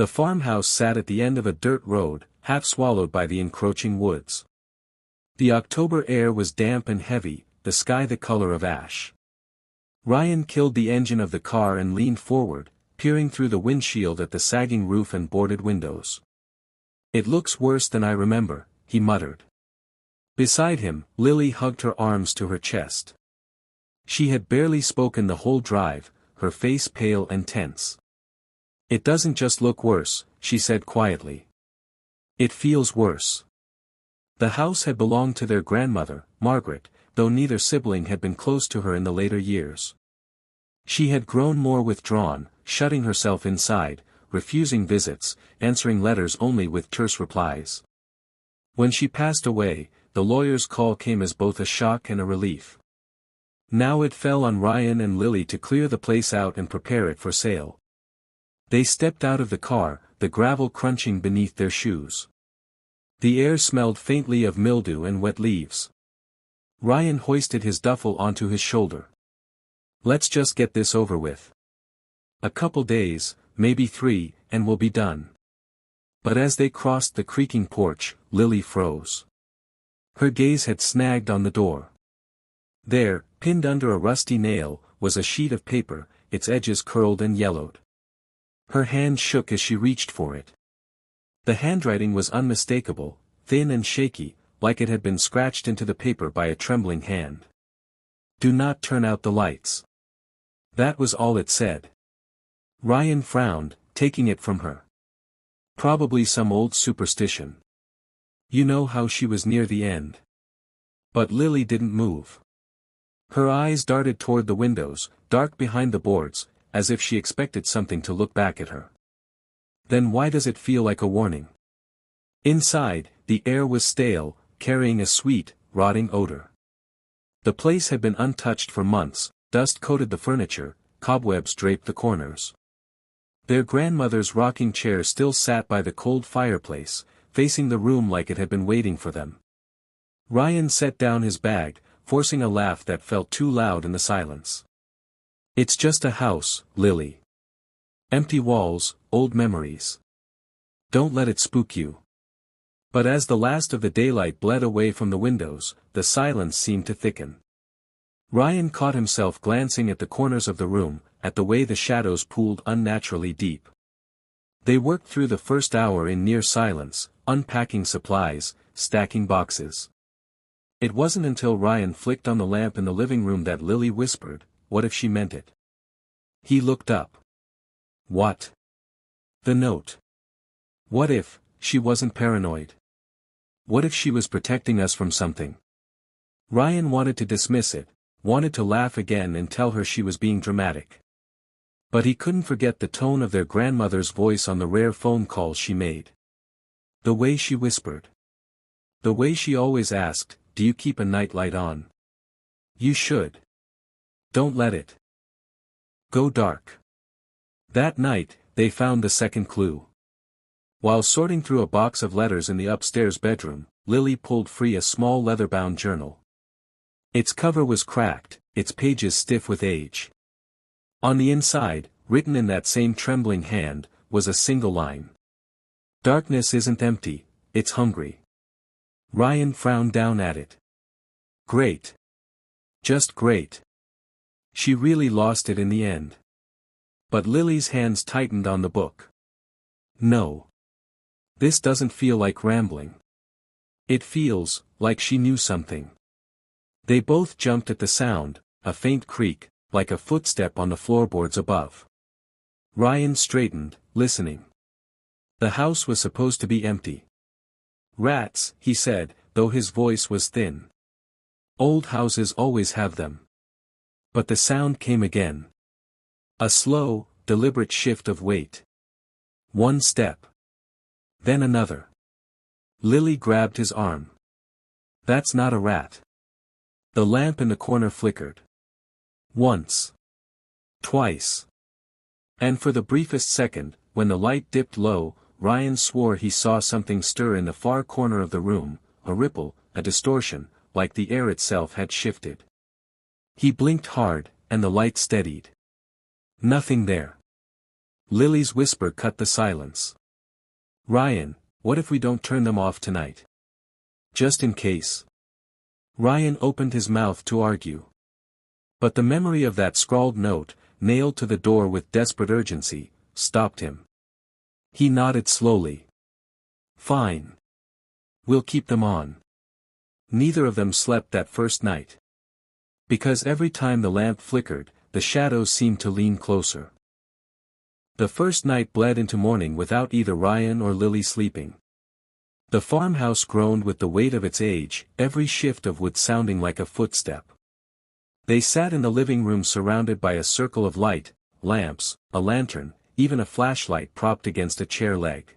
The farmhouse sat at the end of a dirt road, half swallowed by the encroaching woods. The October air was damp and heavy, the sky the color of ash. Ryan killed the engine of the car and leaned forward, peering through the windshield at the sagging roof and boarded windows. "It looks worse than I remember," he muttered. Beside him, Lily hugged her arms to her chest. She had barely spoken the whole drive, her face pale and tense. "It doesn't just look worse," she said quietly. "It feels worse." The house had belonged to their grandmother, Margaret, though neither sibling had been close to her in the later years. She had grown more withdrawn, shutting herself inside, refusing visits, answering letters only with terse replies. When she passed away, the lawyer's call came as both a shock and a relief. Now it fell on Ryan and Lily to clear the place out and prepare it for sale. They stepped out of the car, the gravel crunching beneath their shoes. The air smelled faintly of mildew and wet leaves. Ryan hoisted his duffel onto his shoulder. "Let's just get this over with. A couple days, maybe 3, and we'll be done." But as they crossed the creaking porch, Lily froze. Her gaze had snagged on the door. There, pinned under a rusty nail, was a sheet of paper, its edges curled and yellowed. Her hand shook as she reached for it. The handwriting was unmistakable, thin and shaky, like it had been scratched into the paper by a trembling hand. "Do not turn out the lights." That was all it said. Ryan frowned, taking it from her. Probably some old superstition. You know how she was near the end. But Lily didn't move. Her eyes darted toward the windows, dark behind the boards, as if she expected something to look back at her. Then why does it feel like a warning? Inside, the air was stale, carrying a sweet, rotting odor. The place had been untouched for months, dust coated the furniture, cobwebs draped the corners. Their grandmother's rocking chair still sat by the cold fireplace, facing the room like it had been waiting for them. Ryan set down his bag, forcing a laugh that felt too loud in the silence. "It's just a house, Lily. Empty walls, old memories. Don't let it spook you." But as the last of the daylight bled away from the windows, the silence seemed to thicken. Ryan caught himself glancing at the corners of the room, at the way the shadows pooled unnaturally deep. They worked through the first hour in near silence, unpacking supplies, stacking boxes. It wasn't until Ryan flicked on the lamp in the living room that Lily whispered, "What if she meant it?" He looked up. "What?" "The note. What if she wasn't paranoid? What if she was protecting us from something?" Ryan wanted to dismiss it, wanted to laugh again and tell her she was being dramatic. But he couldn't forget the tone of their grandmother's voice on the rare phone calls she made. The way she whispered. The way she always asked, "Do you keep a nightlight on?" "You should. Don't let it go dark." That night, they found the second clue. While sorting through a box of letters in the upstairs bedroom, Lily pulled free a small leather-bound journal. Its cover was cracked, its pages stiff with age. On the inside, written in that same trembling hand, was a single line. "Darkness isn't empty, it's hungry." Ryan frowned down at it. Great. Just great. She really lost it in the end. But Lily's hands tightened on the book. "No. This doesn't feel like rambling. It feels like she knew something." They both jumped at the sound, a faint creak, like a footstep on the floorboards above. Ryan straightened, listening. The house was supposed to be empty. "Rats," he said, though his voice was thin. "Old houses always have them." But the sound came again. A slow, deliberate shift of weight. One step. Then another. Lily grabbed his arm. "That's not a rat." The lamp in the corner flickered. Once. Twice. And for the briefest second, when the light dipped low, Ryan swore he saw something stir in the far corner of the room, a ripple, a distortion, like the air itself had shifted. He blinked hard, and the light steadied. Nothing there. Lily's whisper cut the silence. Ryan, what if we don't turn them off tonight? Just in case. Ryan opened his mouth to argue. But the memory of that scrawled note, nailed to the door with desperate urgency, stopped him. He nodded slowly. Fine. We'll keep them on. Neither of them slept that first night. Because every time the lamp flickered, the shadows seemed to lean closer. The first night bled into morning without either Ryan or Lily sleeping. The farmhouse groaned with the weight of its age, every shift of wood sounding like a footstep. They sat in the living room surrounded by a circle of light, lamps, a lantern, even a flashlight propped against a chair leg.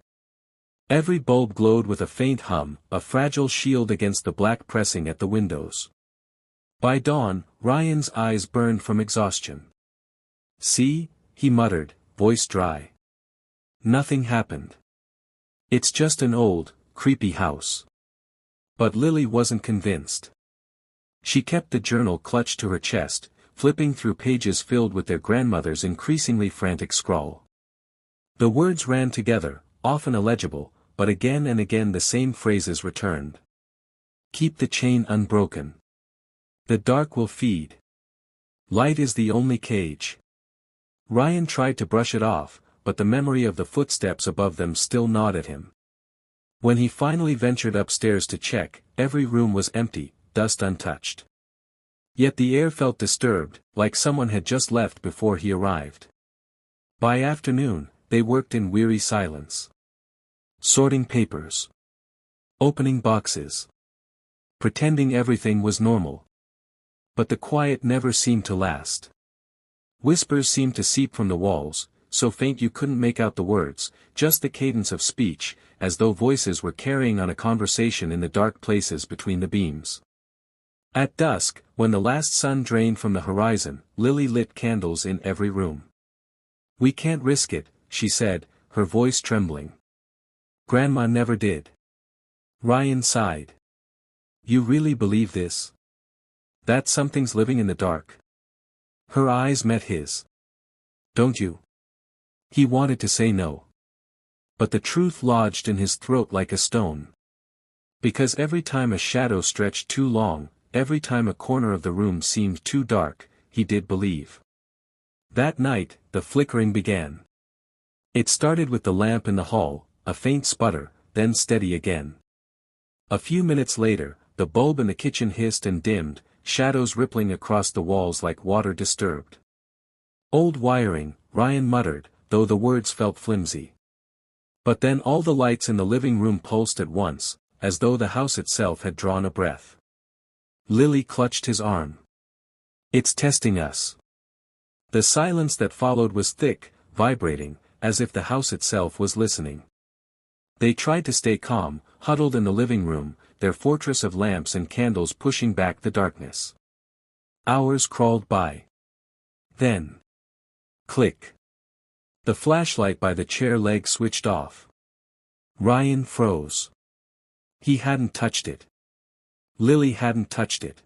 Every bulb glowed with a faint hum, a fragile shield against the black pressing at the windows. By dawn, Ryan's eyes burned from exhaustion. See, he muttered, voice dry. Nothing happened. It's just an old, creepy house. But Lily wasn't convinced. She kept the journal clutched to her chest, flipping through pages filled with their grandmother's increasingly frantic scrawl. The words ran together, often illegible, but again and again the same phrases returned. Keep the chain unbroken. The dark will feed. Light is the only cage. Ryan tried to brush it off, but the memory of the footsteps above them still gnawed at him. When he finally ventured upstairs to check, every room was empty, dust untouched. Yet the air felt disturbed, like someone had just left before he arrived. By afternoon, they worked in weary silence. Sorting papers. Opening boxes. Pretending everything was normal. But the quiet never seemed to last. Whispers seemed to seep from the walls, so faint you couldn't make out the words, just the cadence of speech, as though voices were carrying on a conversation in the dark places between the beams. At dusk, when the last sun drained from the horizon, Lily lit candles in every room. We can't risk it, she said, her voice trembling. Grandma never did. Ryan sighed. You really believe this? That something's living in the dark? Her eyes met his. Don't you? He wanted to say no. But the truth lodged in his throat like a stone. Because every time a shadow stretched too long, every time a corner of the room seemed too dark, he did believe. That night, the flickering began. It started with the lamp in the hall, a faint sputter, then steady again. A few minutes later, the bulb in the kitchen hissed and dimmed, shadows rippling across the walls like water disturbed. Old wiring, Ryan muttered, though the words felt flimsy. But then all the lights in the living room pulsed at once, as though the house itself had drawn a breath. Lily clutched his arm. It's testing us. The silence that followed was thick, vibrating, as if the house itself was listening. They tried to stay calm, huddled in the living room, their fortress of lamps and candles pushing back the darkness. Hours crawled by. Then. Click. The flashlight by the chair leg switched off. Ryan froze. He hadn't touched it. Lily hadn't touched it.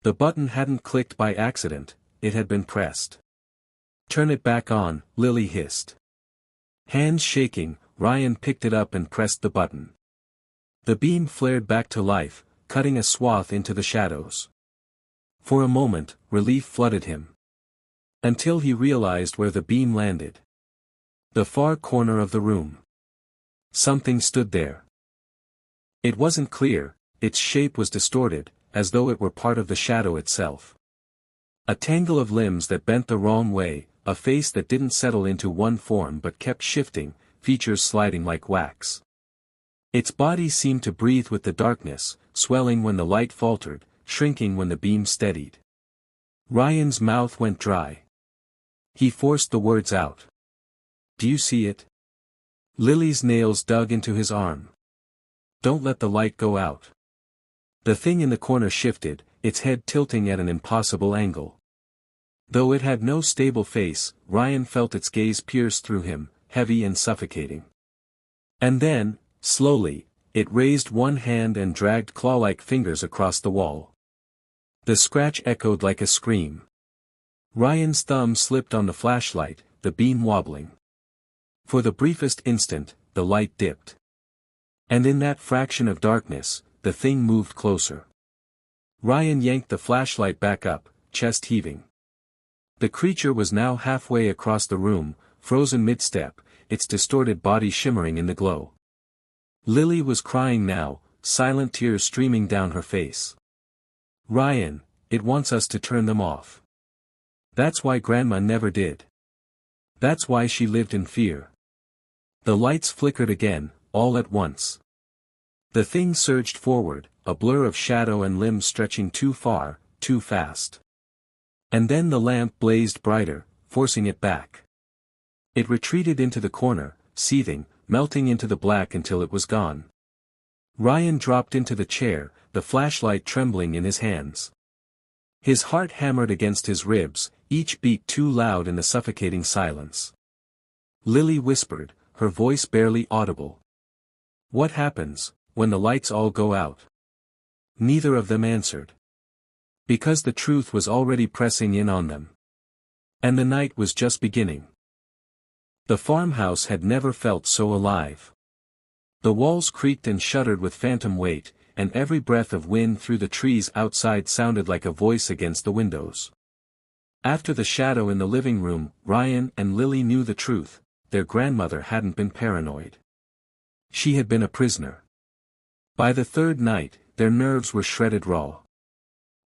The button hadn't clicked by accident, it had been pressed. Turn it back on, Lily hissed. Hands shaking, Ryan picked it up and pressed the button. The beam flared back to life, cutting a swath into the shadows. For a moment, relief flooded him. Until he realized where the beam landed. The far corner of the room. Something stood there. It wasn't clear, its shape was distorted, as though it were part of the shadow itself. A tangle of limbs that bent the wrong way, a face that didn't settle into one form but kept shifting, features sliding like wax. Its body seemed to breathe with the darkness, swelling when the light faltered, shrinking when the beam steadied. Ryan's mouth went dry. He forced the words out. Do you see it? Lily's nails dug into his arm. Don't let the light go out. The thing in the corner shifted, its head tilting at an impossible angle. Though it had no stable face, Ryan felt its gaze pierce through him, heavy and suffocating. And then, slowly, it raised one hand and dragged claw-like fingers across the wall. The scratch echoed like a scream. Ryan's thumb slipped on the flashlight, the beam wobbling. For the briefest instant, the light dipped. And in that fraction of darkness, the thing moved closer. Ryan yanked the flashlight back up, chest heaving. The creature was now halfway across the room, frozen mid-step, its distorted body shimmering in the glow. Lily was crying now, silent tears streaming down her face. "Ryan, it wants us to turn them off. That's why Grandma never did. That's why she lived in fear." The lights flickered again, all at once. The thing surged forward, a blur of shadow and limbs stretching too far, too fast. And then the lamp blazed brighter, forcing it back. It retreated into the corner, seething, melting into the black until it was gone. Ryan dropped into the chair, the flashlight trembling in his hands. His heart hammered against his ribs, each beat too loud in the suffocating silence. Lily whispered, her voice barely audible. "What happens when the lights all go out?" Neither of them answered. Because the truth was already pressing in on them. And the night was just beginning. The farmhouse had never felt so alive. The walls creaked and shuddered with phantom weight, and every breath of wind through the trees outside sounded like a voice against the windows. After the shadow in the living room, Ryan and Lily knew the truth: their grandmother hadn't been paranoid. She had been a prisoner. By the third night, their nerves were shredded raw.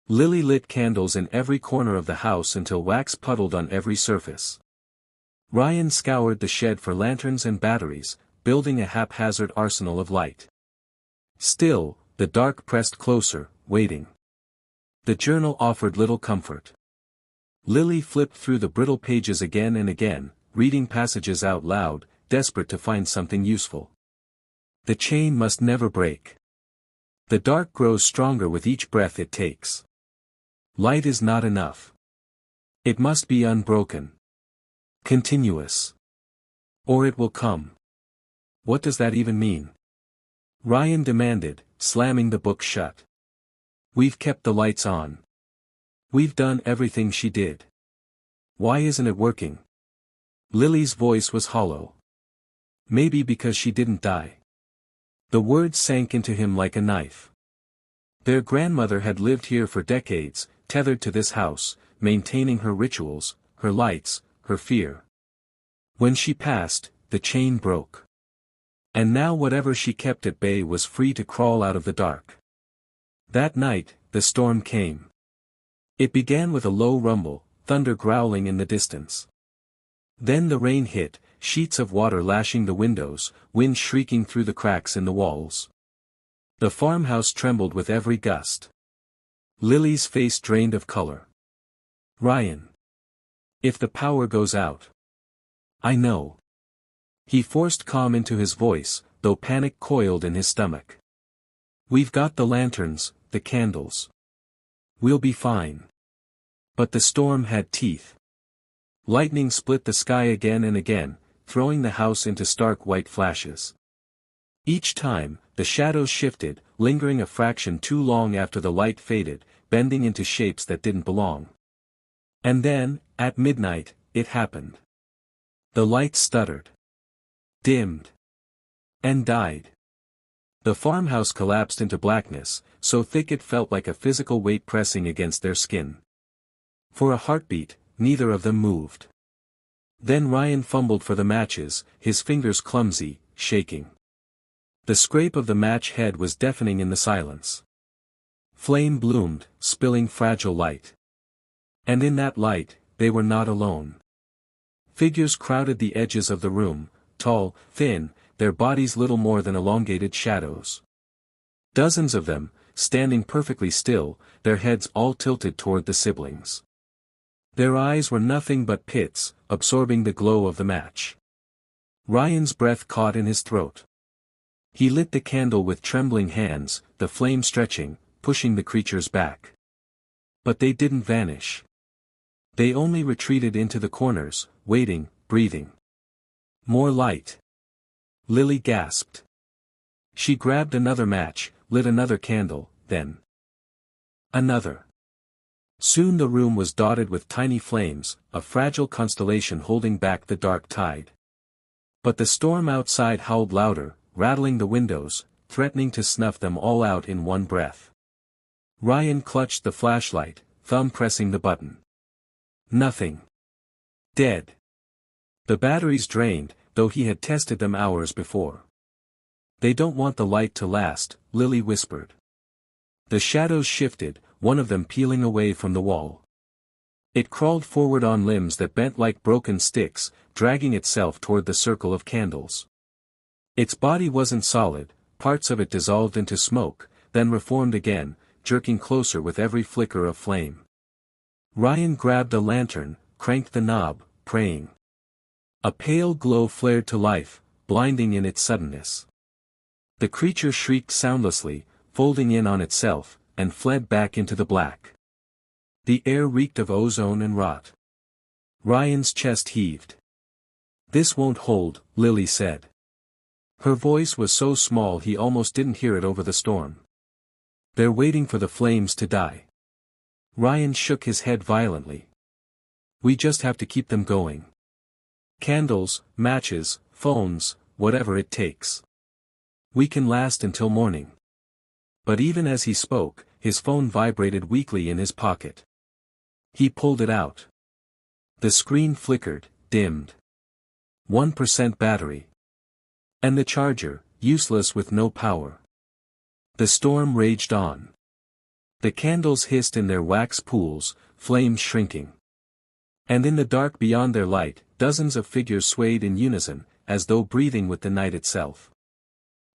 Lily lit candles in every corner of the house until wax puddled on every surface. Ryan scoured the shed for lanterns and batteries, building a haphazard arsenal of light. Still, the dark pressed closer, waiting. The journal offered little comfort. Lily flipped through the brittle pages again and again, reading passages out loud, desperate to find something useful. The chain must never break. The dark grows stronger with each breath it takes. Light is not enough. It must be unbroken. Continuous. Or it will come. What does that even mean? Ryan demanded, slamming the book shut. We've kept the lights on. We've done everything she did. Why isn't it working? Lily's voice was hollow. Maybe because she didn't die. The words sank into him like a knife. Their grandmother had lived here for decades, tethered to this house, maintaining her rituals, her lights, her fear. When she passed, the chain broke. And now whatever she kept at bay was free to crawl out of the dark. That night, the storm came. It began with a low rumble, thunder growling in the distance. Then the rain hit, sheets of water lashing the windows, wind shrieking through the cracks in the walls. The farmhouse trembled with every gust. Lily's face drained of color. "Ryan. If the power goes out." "I know." He forced calm into his voice, though panic coiled in his stomach. "We've got the lanterns, the candles. We'll be fine." But the storm had teeth. Lightning split the sky again and again, throwing the house into stark white flashes. Each time, the shadows shifted, lingering a fraction too long after the light faded, bending into shapes that didn't belong. And then, at midnight, it happened. The light stuttered. Dimmed. And died. The farmhouse collapsed into blackness, so thick it felt like a physical weight pressing against their skin. For a heartbeat, neither of them moved. Then Ryan fumbled for the matches, his fingers clumsy, shaking. The scrape of the match head was deafening in the silence. Flame bloomed, spilling fragile light. And in that light, they were not alone. Figures crowded the edges of the room, tall, thin, their bodies little more than elongated shadows. Dozens of them, standing perfectly still, their heads all tilted toward the siblings. Their eyes were nothing but pits, absorbing the glow of the match. Ryan's breath caught in his throat. He lit the candle with trembling hands, the flame stretching, pushing the creatures back. But they didn't vanish. They only retreated into the corners, waiting, breathing. More light. Lily gasped. She grabbed another match, lit another candle, then another. Soon the room was dotted with tiny flames, a fragile constellation holding back the dark tide. But the storm outside howled louder, rattling the windows, threatening to snuff them all out in one breath. Ryan clutched the flashlight, thumb pressing the button. Nothing. Dead. The batteries drained, though he had tested them hours before. They don't want the light to last, Lily whispered. The shadows shifted, one of them peeling away from the wall. It crawled forward on limbs that bent like broken sticks, dragging itself toward the circle of candles. Its body wasn't solid, parts of it dissolved into smoke, then reformed again, jerking closer with every flicker of flame. Ryan grabbed a lantern, cranked the knob, praying. A pale glow flared to life, blinding in its suddenness. The creature shrieked soundlessly, folding in on itself, and fled back into the black. The air reeked of ozone and rot. Ryan's chest heaved. "This won't hold," Lily said. Her voice was so small he almost didn't hear it over the storm. "They're waiting for the flames to die." Ryan shook his head violently. "We just have to keep them going. Candles, matches, phones, whatever it takes. We can last until morning." But even as he spoke, his phone vibrated weakly in his pocket. He pulled it out. The screen flickered, dimmed. 1% battery. And the charger, useless with no power. The storm raged on. The candles hissed in their wax pools, flames shrinking. And in the dark beyond their light, dozens of figures swayed in unison, as though breathing with the night itself.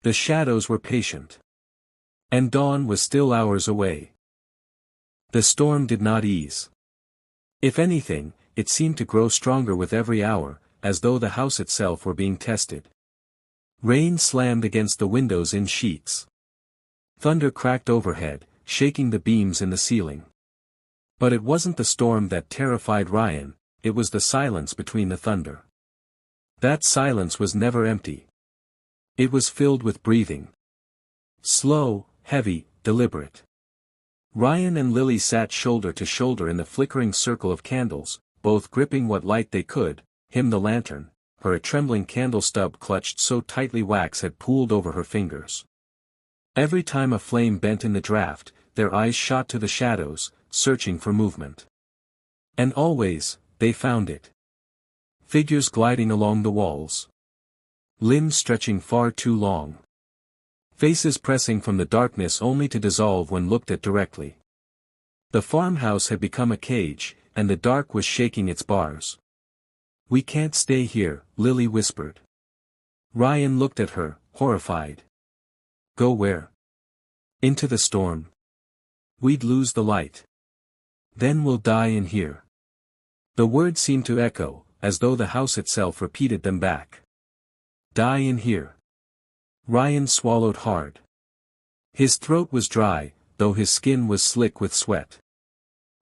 The shadows were patient. And dawn was still hours away. The storm did not ease. If anything, it seemed to grow stronger with every hour, as though the house itself were being tested. Rain slammed against the windows in sheets. Thunder cracked overhead, shaking the beams in the ceiling. But it wasn't the storm that terrified Ryan, it was the silence between the thunder. That silence was never empty. It was filled with breathing. Slow, heavy, deliberate. Ryan and Lily sat shoulder to shoulder in the flickering circle of candles, both gripping what light they could, him the lantern, her a trembling candle stub clutched so tightly wax had pooled over her fingers. Every time a flame bent in the draft, their eyes shot to the shadows, searching for movement. And always, they found it. Figures gliding along the walls. Limbs stretching far too long. Faces pressing from the darkness only to dissolve when looked at directly. The farmhouse had become a cage, and the dark was shaking its bars. "We can't stay here," Lily whispered. Ryan looked at her, horrified. "Go where?" "Into the storm. We'd lose the light. Then we'll die in here." The words seemed to echo, as though the house itself repeated them back. "Die in here." Ryan swallowed hard. His throat was dry, though his skin was slick with sweat.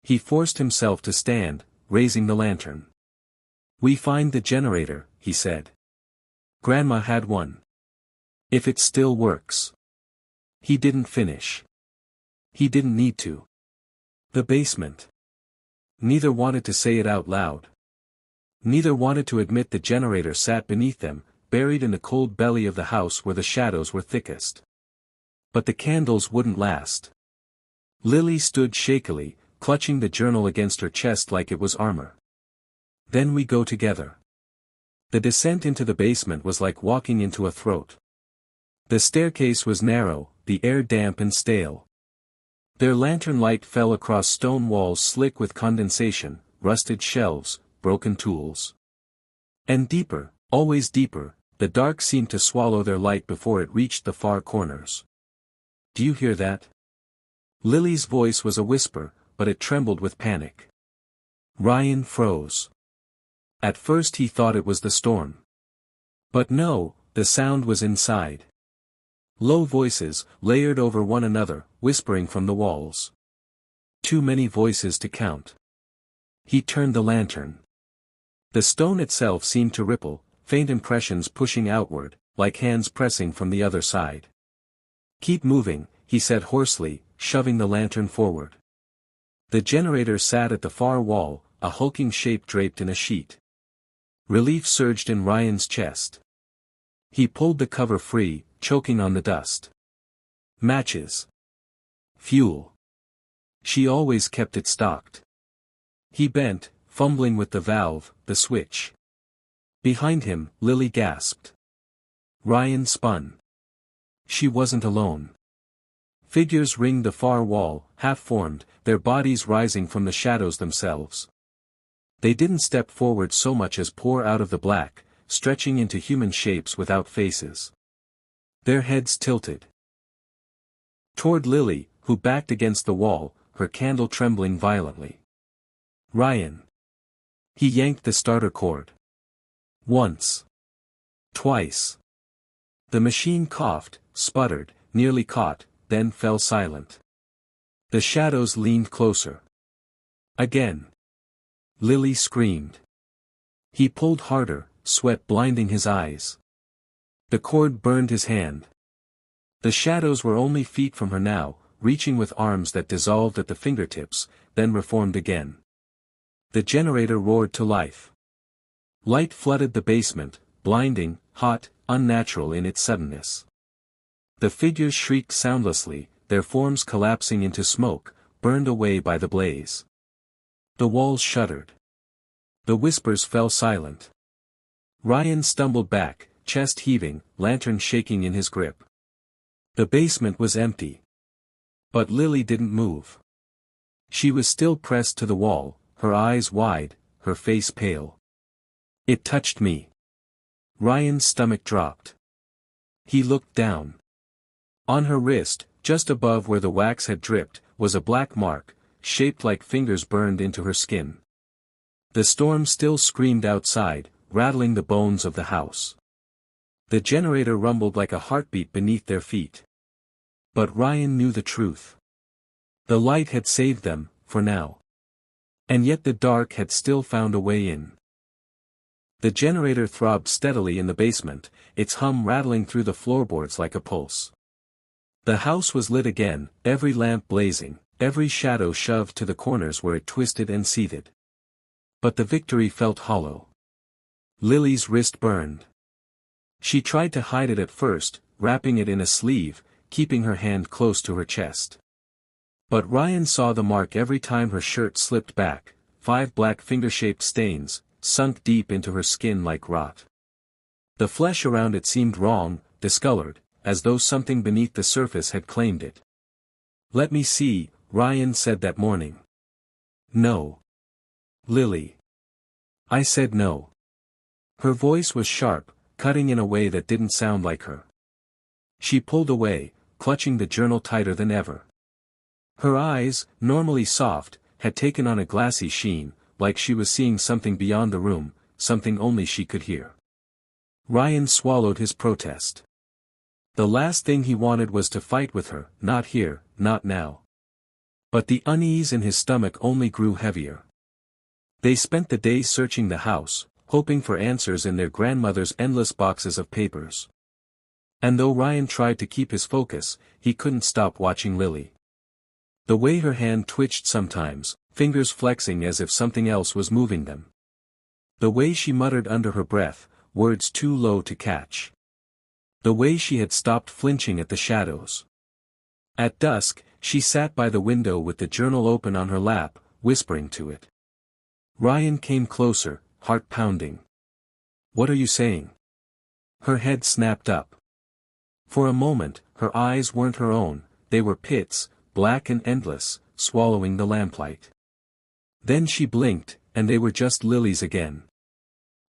He forced himself to stand, raising the lantern. "We find the generator," he said. "Grandma had one. If it still works." He didn't finish. He didn't need to. The basement. Neither wanted to say it out loud. Neither wanted to admit the generator sat beneath them, buried in the cold belly of the house where the shadows were thickest. But the candles wouldn't last. Lily stood shakily, clutching the journal against her chest like it was armor. "Then we go together." The descent into the basement was like walking into a throat. The staircase was narrow, the air damp and stale. Their lantern light fell across stone walls slick with condensation, rusted shelves, broken tools. And deeper, always deeper, the dark seemed to swallow their light before it reached the far corners. "Do you hear that?" Lily's voice was a whisper, but it trembled with panic. Ryan froze. At first he thought it was the storm. But no, the sound was inside. Low voices, layered over one another, whispering from the walls. Too many voices to count. He turned the lantern. The stone itself seemed to ripple, faint impressions pushing outward, like hands pressing from the other side. "Keep moving," he said hoarsely, shoving the lantern forward. The generator sat at the far wall, a hulking shape draped in a sheet. Relief surged in Ryan's chest. He pulled the cover free, choking on the dust. Matches. Fuel. She always kept it stocked. He bent, fumbling with the valve, the switch. Behind him, Lily gasped. Ryan spun. She wasn't alone. Figures ringed the far wall, half-formed, their bodies rising from the shadows themselves. They didn't step forward so much as pour out of the black, stretching into human shapes without faces. Their heads tilted toward Lily, who backed against the wall, her candle trembling violently. Ryan. He yanked the starter cord. Once. Twice. The machine coughed, sputtered, nearly caught, then fell silent. The shadows leaned closer. Again. Lily screamed. He pulled harder, sweat blinding his eyes. The cord burned his hand. The shadows were only feet from her now, reaching with arms that dissolved at the fingertips, then reformed again. The generator roared to life. Light flooded the basement, blinding, hot, unnatural in its suddenness. The figures shrieked soundlessly, their forms collapsing into smoke, burned away by the blaze. The walls shuddered. The whispers fell silent. Ryan stumbled back, chest heaving, lantern shaking in his grip. The basement was empty. But Lily didn't move. She was still pressed to the wall, her eyes wide, her face pale. It touched me. Ryan's stomach dropped. He looked down. On her wrist, just above where the wax had dripped, was a black mark, shaped like fingers burned into her skin. The storm still screamed outside, rattling the bones of the house. The generator rumbled like a heartbeat beneath their feet. But Ryan knew the truth. The light had saved them, for now. And yet the dark had still found a way in. The generator throbbed steadily in the basement, its hum rattling through the floorboards like a pulse. The house was lit again, every lamp blazing, every shadow shoved to the corners where it twisted and seethed. But the victory felt hollow. Lily's wrist burned. She tried to hide it at first, wrapping it in a sleeve, keeping her hand close to her chest. But Ryan saw the mark every time her shirt slipped back, 5 black finger-shaped stains, sunk deep into her skin like rot. The flesh around it seemed wrong, discolored, as though something beneath the surface had claimed it. "Let me see," Ryan said that morning. "No. Lily." "I said no." Her voice was sharp, cutting in a way that didn't sound like her. She pulled away, clutching the journal tighter than ever. Her eyes, normally soft, had taken on a glassy sheen, like she was seeing something beyond the room, something only she could hear. Ryan swallowed his protest. The last thing he wanted was to fight with her, not here, not now. But the unease in his stomach only grew heavier. They spent the day searching the house, hoping for answers in their grandmother's endless boxes of papers. And though Ryan tried to keep his focus, he couldn't stop watching Lily. The way her hand twitched sometimes, fingers flexing as if something else was moving them. The way she muttered under her breath, words too low to catch. The way she had stopped flinching at the shadows. At dusk, she sat by the window with the journal open on her lap, whispering to it. Ryan came closer, heart pounding. "What are you saying?" Her head snapped up. For a moment, her eyes weren't her own, they were pits, black and endless, swallowing the lamplight. Then she blinked, and they were just Lily's again.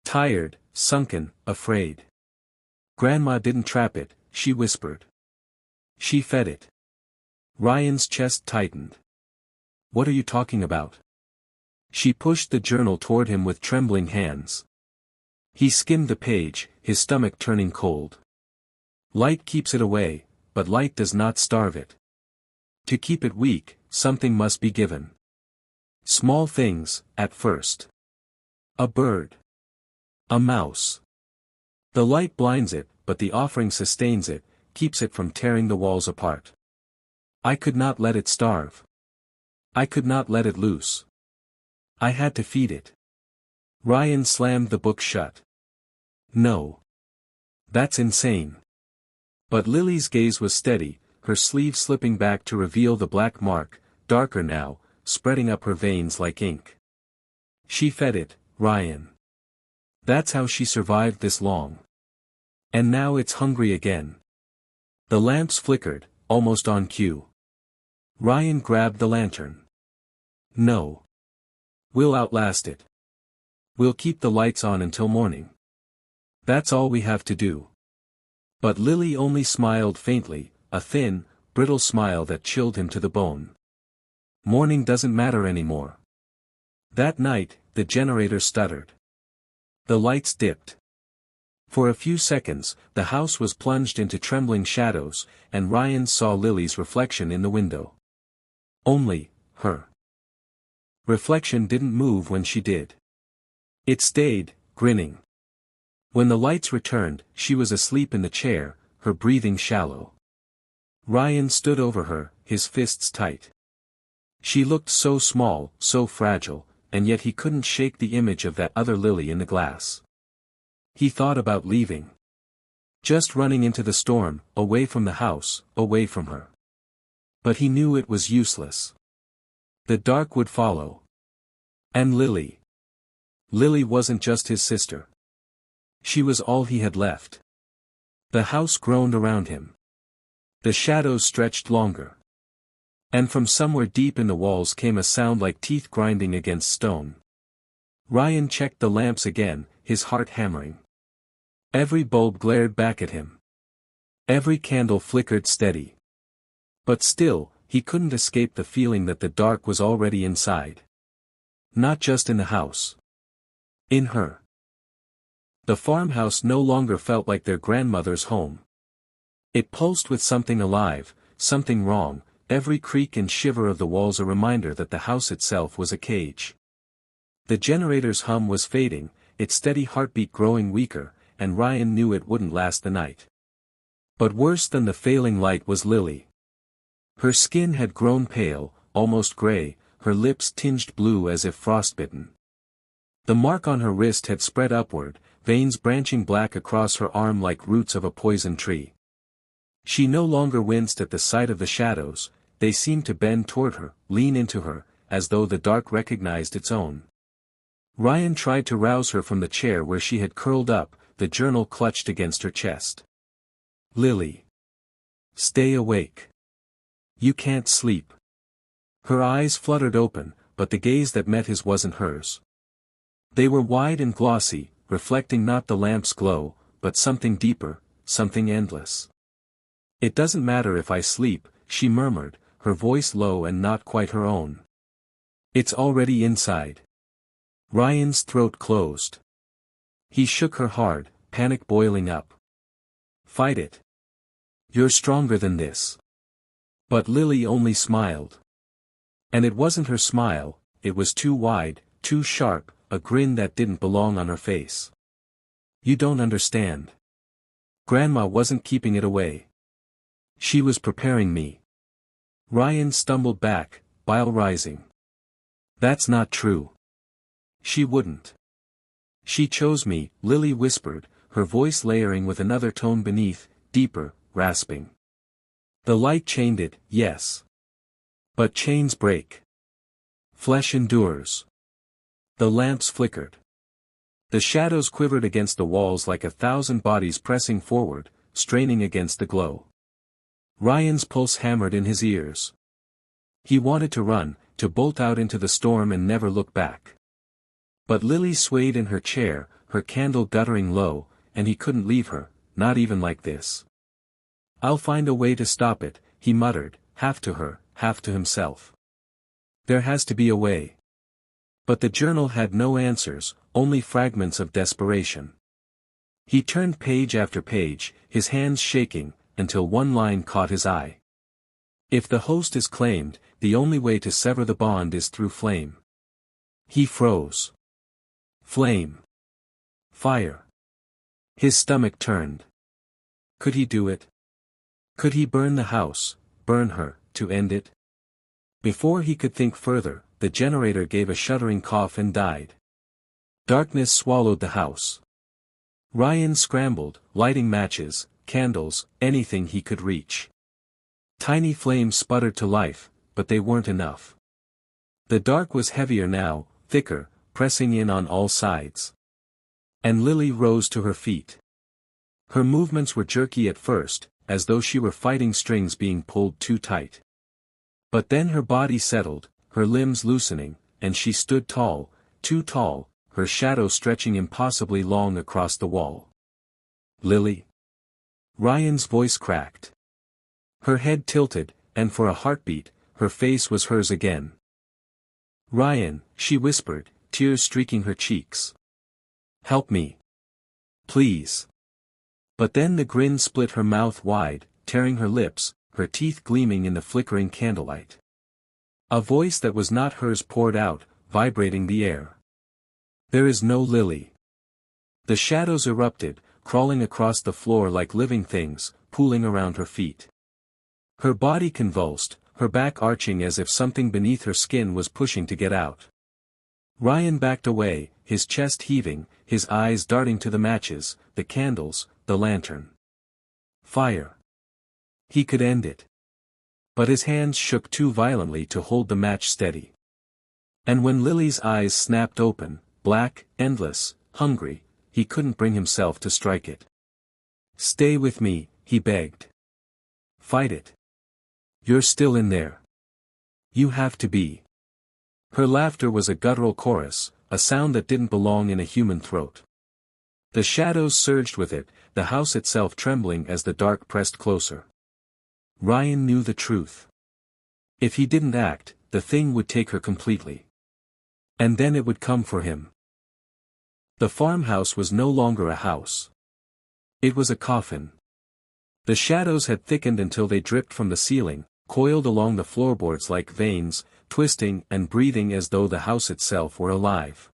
Tired, sunken, afraid. "Grandma didn't trap it," she whispered. "She fed it." Ryan's chest tightened. "What are you talking about?" She pushed the journal toward him with trembling hands. He skimmed the page, his stomach turning cold. Light keeps it away, but light does not starve it. To keep it weak, something must be given. Small things, at first. A bird. A mouse. The light blinds it, but the offering sustains it, keeps it from tearing the walls apart. I could not let it starve. I could not let it loose. I had to feed it. Ryan slammed the book shut. No. That's insane. But Lily's gaze was steady, her sleeve slipping back to reveal the black mark, darker now, spreading up her veins like ink. She fed it, Ryan. That's how she survived this long. And now it's hungry again. The lamps flickered, almost on cue. Ryan grabbed the lantern. No. We'll outlast it. We'll keep the lights on until morning. That's all we have to do. But Lily only smiled faintly, a thin, brittle smile that chilled him to the bone. Morning doesn't matter anymore. That night, the generator stuttered. The lights dipped. For a few seconds, the house was plunged into trembling shadows, and Ryan saw Lily's reflection in the window. Only, her reflection didn't move when she did. It stayed, grinning. When the lights returned, she was asleep in the chair, her breathing shallow. Ryan stood over her, his fists tight. She looked so small, so fragile, and yet he couldn't shake the image of that other Lily in the glass. He thought about leaving. Just running into the storm, away from the house, away from her. But he knew it was useless. The dark would follow. And Lily. Lily wasn't just his sister. She was all he had left. The house groaned around him. The shadows stretched longer. And from somewhere deep in the walls came a sound like teeth grinding against stone. Ryan checked the lamps again, his heart hammering. Every bulb glared back at him. Every candle flickered steady. But still, he couldn't escape the feeling that the dark was already inside. Not just in the house. In her. The farmhouse no longer felt like their grandmother's home. It pulsed with something alive, something wrong, every creak and shiver of the walls a reminder that the house itself was a cage. The generator's hum was fading, its steady heartbeat growing weaker, and Ryan knew it wouldn't last the night. But worse than the failing light was Lily. Her skin had grown pale, almost gray, her lips tinged blue as if frostbitten. The mark on her wrist had spread upward, veins branching black across her arm like roots of a poison tree. She no longer winced at the sight of the shadows, they seemed to bend toward her, lean into her, as though the dark recognized its own. Ryan tried to rouse her from the chair where she had curled up, the journal clutched against her chest. Lily. Stay awake. You can't sleep. Her eyes fluttered open, but the gaze that met his wasn't hers. They were wide and glossy, reflecting not the lamp's glow, but something deeper, something endless. It doesn't matter if I sleep, she murmured, her voice low and not quite her own. It's already inside. Ryan's throat closed. He shook her hard, panic boiling up. Fight it. You're stronger than this. But Lily only smiled. And it wasn't her smile, it was too wide, too sharp, a grin that didn't belong on her face. You don't understand. Grandma wasn't keeping it away. She was preparing me. Ryan stumbled back, bile rising. That's not true. She wouldn't. She chose me, Lily whispered, her voice layering with another tone beneath, deeper, rasping. The light chained it, yes. But chains break. Flesh endures. The lamps flickered. The shadows quivered against the walls like 1,000 bodies pressing forward, straining against the glow. Ryan's pulse hammered in his ears. He wanted to run, to bolt out into the storm and never look back. But Lily swayed in her chair, her candle guttering low, and he couldn't leave her, not even like this. I'll find a way to stop it, he muttered, half to her, half to himself. There has to be a way. But the journal had no answers, only fragments of desperation. He turned page after page, his hands shaking, until one line caught his eye. If the host is claimed, the only way to sever the bond is through flame. He froze. Flame. Fire. His stomach turned. Could he do it? Could he burn the house, burn her, to end it? Before he could think further, the generator gave a shuddering cough and died. Darkness swallowed the house. Ryan scrambled, lighting matches, candles, anything he could reach. Tiny flames sputtered to life, but they weren't enough. The dark was heavier now, thicker, pressing in on all sides. And Lily rose to her feet. Her movements were jerky at first, as though she were fighting strings being pulled too tight. But then her body settled, her limbs loosening, and she stood tall, too tall, her shadow stretching impossibly long across the wall. Lily? Ryan's voice cracked. Her head tilted, and for a heartbeat, her face was hers again. Ryan, she whispered, tears streaking her cheeks. Help me. Please. But then the grin split her mouth wide, tearing her lips, her teeth gleaming in the flickering candlelight. A voice that was not hers poured out, vibrating the air. There is no Lily. The shadows erupted, crawling across the floor like living things, pooling around her feet. Her body convulsed, her back arching as if something beneath her skin was pushing to get out. Ryan backed away, his chest heaving, his eyes darting to the matches, the candles, the lantern. Fire. He could end it. But his hands shook too violently to hold the match steady. And when Lily's eyes snapped open, black, endless, hungry, he couldn't bring himself to strike it. Stay with me, he begged. Fight it. You're still in there. You have to be. Her laughter was a guttural chorus, a sound that didn't belong in a human throat. The shadows surged with it, the house itself trembling as the dark pressed closer. Ryan knew the truth. If he didn't act, the thing would take her completely. And then it would come for him. The farmhouse was no longer a house. It was a coffin. The shadows had thickened until they dripped from the ceiling, coiled along the floorboards like veins, twisting and breathing as though the house itself were alive.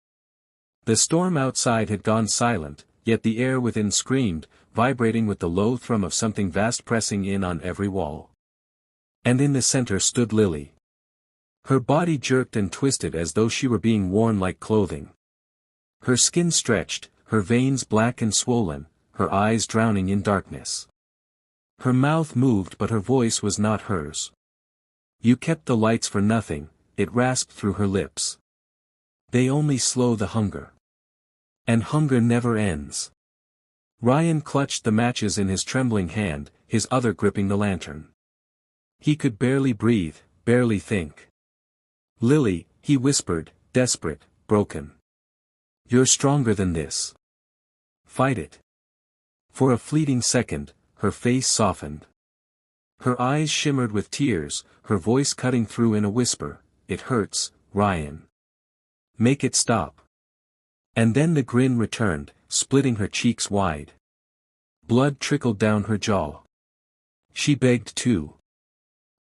The storm outside had gone silent, yet the air within screamed, vibrating with the low thrum of something vast pressing in on every wall. And in the center stood Lily. Her body jerked and twisted as though she were being worn like clothing. Her skin stretched, her veins black and swollen, her eyes drowning in darkness. Her mouth moved but her voice was not hers. You kept the lights for nothing, it rasped through her lips. They only slow the hunger. And hunger never ends. Ryan clutched the matches in his trembling hand, his other gripping the lantern. He could barely breathe, barely think. Lily, he whispered, desperate, broken. You're stronger than this. Fight it. For a fleeting second, her face softened. Her eyes shimmered with tears, her voice cutting through in a whisper, it hurts, Ryan. Make it stop. And then the grin returned, splitting her cheeks wide. Blood trickled down her jaw. She begged too.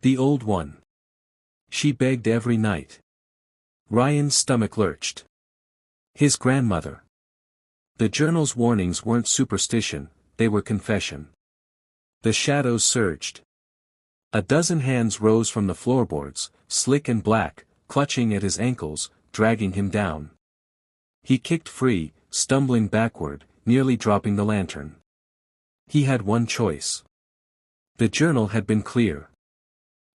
The old one. She begged every night. Ryan's stomach lurched. His grandmother. The journal's warnings weren't superstition, they were confession. The shadows surged. A dozen hands rose from the floorboards, slick and black, clutching at his ankles, dragging him down. He kicked free, stumbling backward, nearly dropping the lantern. He had one choice. The journal had been clear.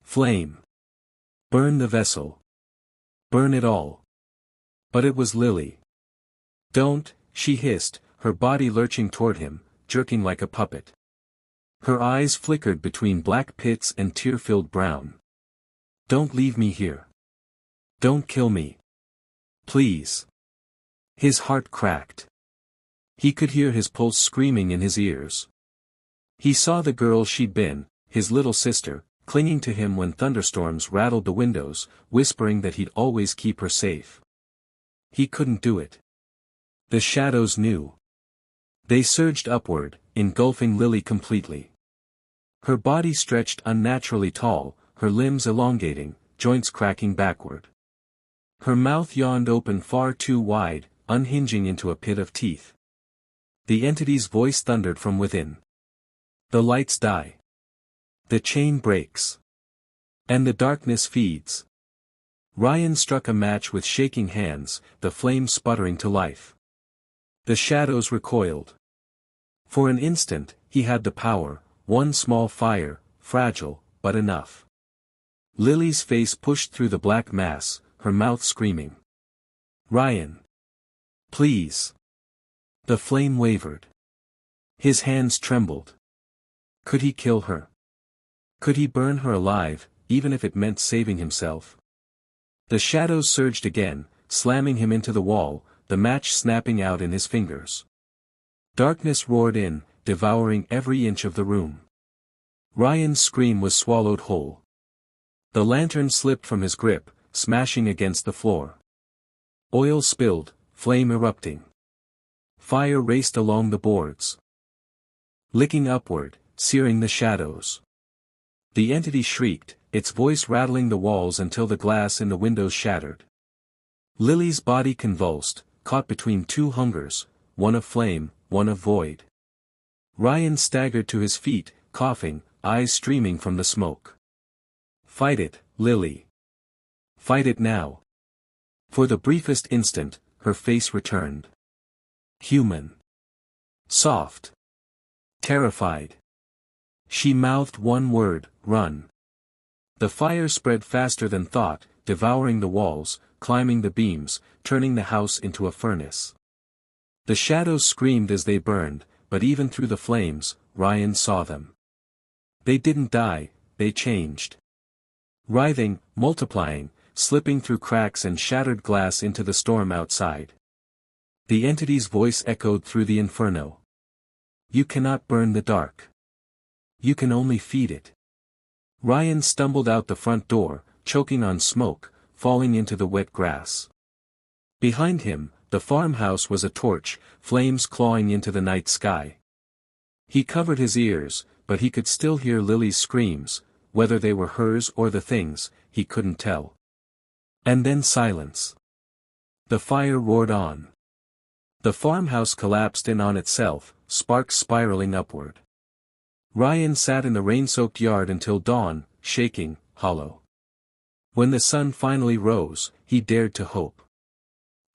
Flame. Burn the vessel. Burn it all. But it was Lily. Don't, she hissed, her body lurching toward him, jerking like a puppet. Her eyes flickered between black pits and tear-filled brown. Don't leave me here. Don't kill me. Please. His heart cracked. He could hear his pulse screaming in his ears. He saw the girl she'd been, his little sister, clinging to him when thunderstorms rattled the windows, whispering that he'd always keep her safe. He couldn't do it. The shadows knew. They surged upward, engulfing Lily completely. Her body stretched unnaturally tall, her limbs elongating, joints cracking backward. Her mouth yawned open far too wide, unhinging into a pit of teeth. The entity's voice thundered from within. The lights die. The chain breaks. And the darkness feeds. Ryan struck a match with shaking hands, the flame sputtering to life. The shadows recoiled. For an instant, he had the power, one small fire, fragile, but enough. Lily's face pushed through the black mass, her mouth screaming. "Ryan! Please!" The flame wavered. His hands trembled. Could he kill her? Could he burn her alive, even if it meant saving himself? The shadows surged again, slamming him into the wall, the match snapping out in his fingers. Darkness roared in, devouring every inch of the room. Ryan's scream was swallowed whole. The lantern slipped from his grip, smashing against the floor. Oil spilled, flame erupting. Fire raced along the boards, licking upward, searing the shadows. The entity shrieked, its voice rattling the walls until the glass in the windows shattered. Lily's body convulsed, caught between two hungers, one of flame, one of void. Ryan staggered to his feet, coughing, eyes streaming from the smoke. "Fight it, Lily. Fight it now." For the briefest instant, her face returned. Human. Soft. Terrified. She mouthed one word, "Run." The fire spread faster than thought, devouring the walls, climbing the beams, turning the house into a furnace. The shadows screamed as they burned, but even through the flames, Ryan saw them. They didn't die, they changed. Writhing, multiplying, slipping through cracks and shattered glass into the storm outside. The entity's voice echoed through the inferno. "You cannot burn the dark. You can only feed it." Ryan stumbled out the front door, choking on smoke, falling into the wet grass. Behind him, the farmhouse was a torch, flames clawing into the night sky. He covered his ears, but he could still hear Lily's screams, whether they were hers or the things, he couldn't tell. And then silence. The fire roared on. The farmhouse collapsed in on itself, sparks spiraling upward. Ryan sat in the rain-soaked yard until dawn, shaking, hollow. When the sun finally rose, he dared to hope.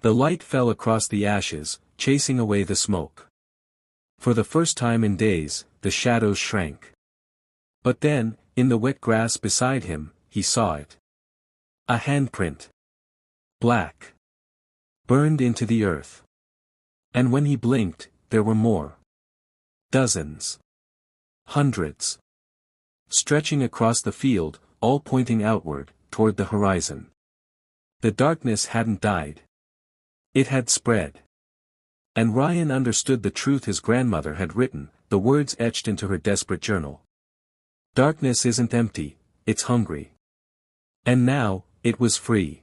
The light fell across the ashes, chasing away the smoke. For the first time in days, the shadows shrank. But then, in the wet grass beside him, he saw it. A handprint. Black. Burned into the earth. And when he blinked, there were more. Dozens. Hundreds. Stretching across the field, all pointing outward, toward the horizon. The darkness hadn't died. It had spread. And Ryan understood the truth his grandmother had written, the words etched into her desperate journal. Darkness isn't empty, it's hungry. And now, it was free.